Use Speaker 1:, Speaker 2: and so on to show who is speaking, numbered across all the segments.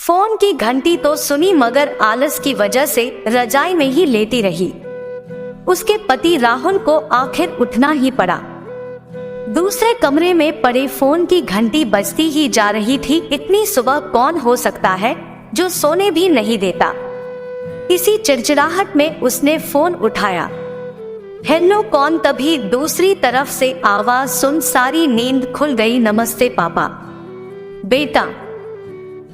Speaker 1: Phone की घंटी तो सुनी मगर आलस की वजह से रजाई में ही लेटी रही। उसके पति राहुल को आखिर उठना ही पड़ा। दूसरे कमरे में पड़े फोन की घंटी बजती ही जा रही थी। इतनी सुबह कौन हो सकता है जो सोने भी नहीं देता। इसी चिड़चिड़ाहट में उसने फोन उठाया। हेलो कौन, तभी दूसरी तरफ से आवाज सुन सारी नींद खुल गई। नमस्ते पापा। बेटा,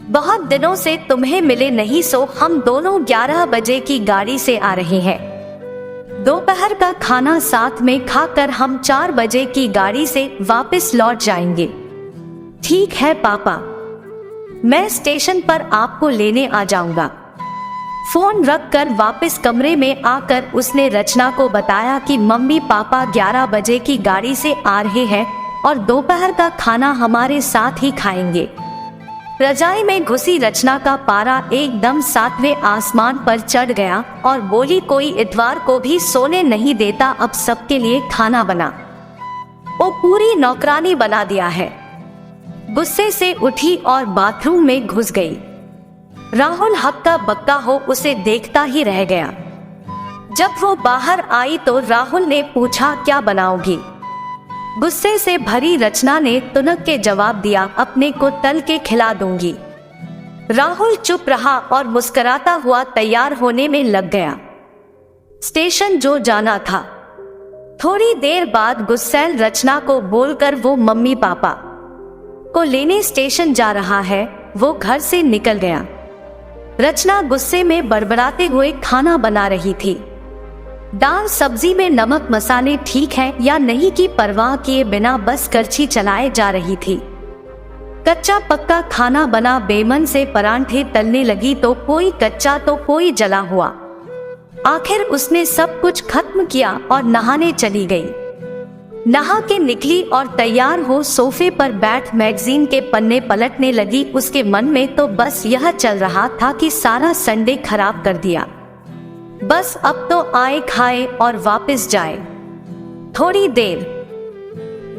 Speaker 1: बहुत दिनों से तुम्हें मिले नहीं, सो हम दोनों 11 बजे की गाड़ी से आ रहे हैं। दोपहर का खाना साथ में खाकर हम 4 बजे की गाड़ी से वापस लौट जाएंगे। ठीक है पापा, मैं स्टेशन पर आपको लेने आ जाऊंगा। फोन रखकर वापस कमरे में आकर उसने रचना को बताया कि मम्मी पापा 11 बजे की गाड़ी से आ रहे हैं और दोपहर का खाना हमारे साथ ही खाएंगे। रजाई में घुसी रचना का पारा एकदम 7वें आसमान पर चढ़ गया और बोली, कोई इतवार को भी सोने नहीं देता, अब सबके लिए खाना बना। वो पूरी नौकरानी बना दिया है। गुस्से से उठी और बाथरूम में घुस गई। राहुल हक्का बक्का हो उसे देखता ही रह गया। जब वो बाहर आई तो राहुल ने पूछा, क्या बनाओगी? गुस्से से भरी रचना ने तुनक के जवाब दिया, अपने को तल के खिला दूंगी। राहुल चुप रहा और मुस्कुराता हुआ तैयार होने में लग गया। स्टेशन जो जाना था। थोड़ी देर बाद गुस्सैल रचना को बोलकर वो मम्मी पापा को लेने स्टेशन जा रहा है, वो घर से निकल गया। रचना गुस्से में बड़बड़ाते हुए खाना बना रही थी। दाल सब्जी में नमक मसाले ठीक है या नहीं की परवाह किए बिना बस करछी चलाए जा रही थी। कच्चा पक्का खाना बना बेमन से परांठे तलने लगी, तो कोई कच्चा तो कोई जला हुआ। आखिर उसने सब कुछ खत्म किया और नहाने चली गई। नहा के निकली और तैयार हो सोफे पर बैठ मैगजीन के पन्ने पलटने लगी। उसके मन में तो बस यह चल रहा था कि सारा संडे खराब कर दिया, बस अब तो आए खाए और वापस जाए। थोड़ी देर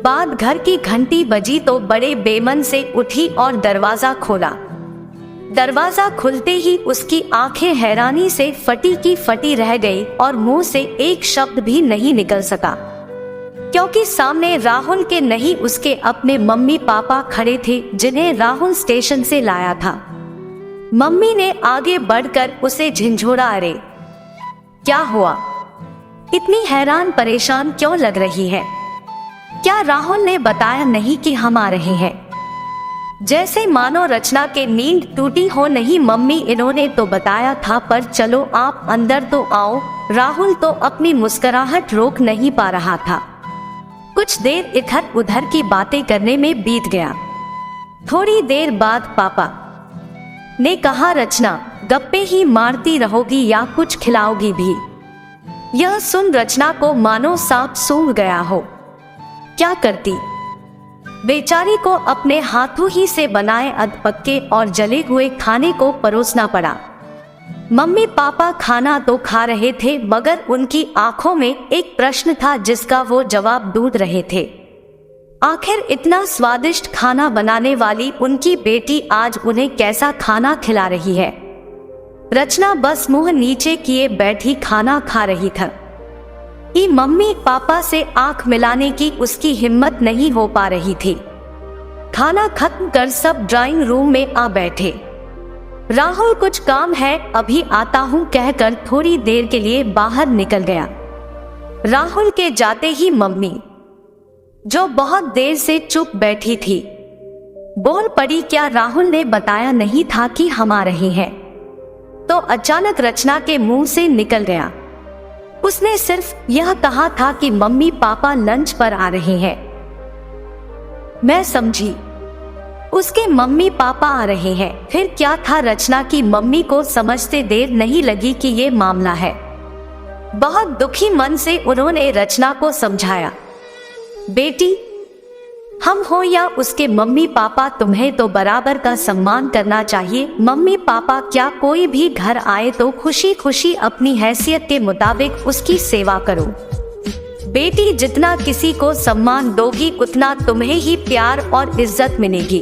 Speaker 1: बाद घर की घंटी बजी तो बड़े बेमन से उठी और दरवाजा खोला। दरवाजा खुलते ही उसकी आंखें हैरानी से फटी की फटी रह गई और मुंह से एक शब्द भी नहीं निकल सका, क्योंकि सामने राहुल के नहीं उसके अपने मम्मी पापा खड़े थे, जिन्हें राहुल स्टेशन से लाया था। मम्मी ने आगे बढ़कर उसे झिंझोड़ा, अरे क्या हुआ? इतनी हैरान परेशान क्यों लग रही है? क्या राहुल ने बताया नहीं कि हम आ रहे हैं? जैसे मानो रचना के नींद टूटी हो। नहीं मम्मी, इन्होंने तो बताया था, पर चलो आप अंदर तो आओ। राहुल तो अपनी मुस्कुराहट रोक नहीं पा रहा था। कुछ देर इधर उधर की बातें करने में बीत गया। थोड़ी देर बाद पापा ने कहा, रचना गप्पे ही मारती रहोगी या कुछ खिलाओगी भी? यह सुन रचना को मानो सांप सूंघ गया हो। क्या करती? बेचारी को अपने हाथों ही से बनाए अधपक्के और जले हुए खाने को परोसना पड़ा। मम्मी पापा खाना तो खा रहे थे, मगर उनकी आंखों में एक प्रश्न था जिसका वो जवाब ढूंढ रहे थे। आखिर इतना स्वादिष्ट खाना बनाने वाली उनकी बेटी आज उन्हें कैसा खाना खिला रही है? रचना बस मुंह नीचे किए बैठी खाना खा रही था कि मम्मी पापा से आंख मिलाने की उसकी हिम्मत नहीं हो पा रही थी। खाना खत्म कर सब ड्राइंग रूम में आ बैठे। राहुल कुछ काम है, अभी आता हूं कहकर थोड़ी देर के लिए बाहर निकल गया। राहुल के जाते ही मम्मी, जो बहुत देर से चुप बैठी थी, बोल पड़ी, क्या राहुल ने बताया नहीं था कि हम आ रहे हैं? तो अचानक रचना के मुंह से निकल गया, उसने सिर्फ यह कहा था कि मम्मी पापा लंच पर आ रहे हैं। मैं समझी उसके मम्मी पापा आ रहे हैं। फिर क्या था? रचना की मम्मी को समझते देर नहीं लगी कि ये मामला है। बहुत दुखी मन से उन्होंने रचना को समझाया, बेटी, हम हो या उसके मम्मी पापा, तुम्हें तो बराबर का सम्मान करना चाहिए। मम्मी पापा क्या कोई भी घर आए तो खुशी खुशी अपनी हैसियत के मुताबिक उसकी सेवा करो। बेटी, जितना किसी को सम्मान दोगी उतना तुम्हें ही प्यार और इज्जत मिलेगी।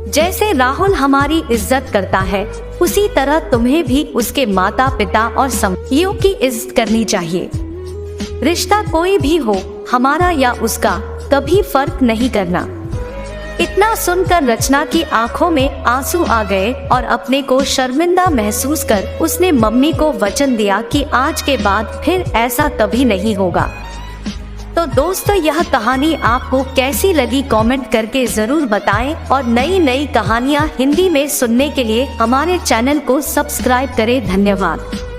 Speaker 1: जैसे राहुल हमारी इज्जत करता है, उसी तरह तुम्हें भी उसके माता पिता और संबंधियों की इज्जत करनी चाहिए। रिश्ता कोई भी हो, हमारा या उसका, कभी फर्क नहीं करना। इतना सुनकर रचना की आंखों में आंसू आ गए और अपने को शर्मिंदा महसूस कर उसने मम्मी को वचन दिया कि आज के बाद फिर ऐसा कभी नहीं होगा। तो दोस्तों, यह कहानी आपको कैसी लगी कमेंट करके जरूर बताएं और नई नई कहानियां हिंदी में सुनने के लिए हमारे चैनल को सब्सक्राइब करें। धन्यवाद।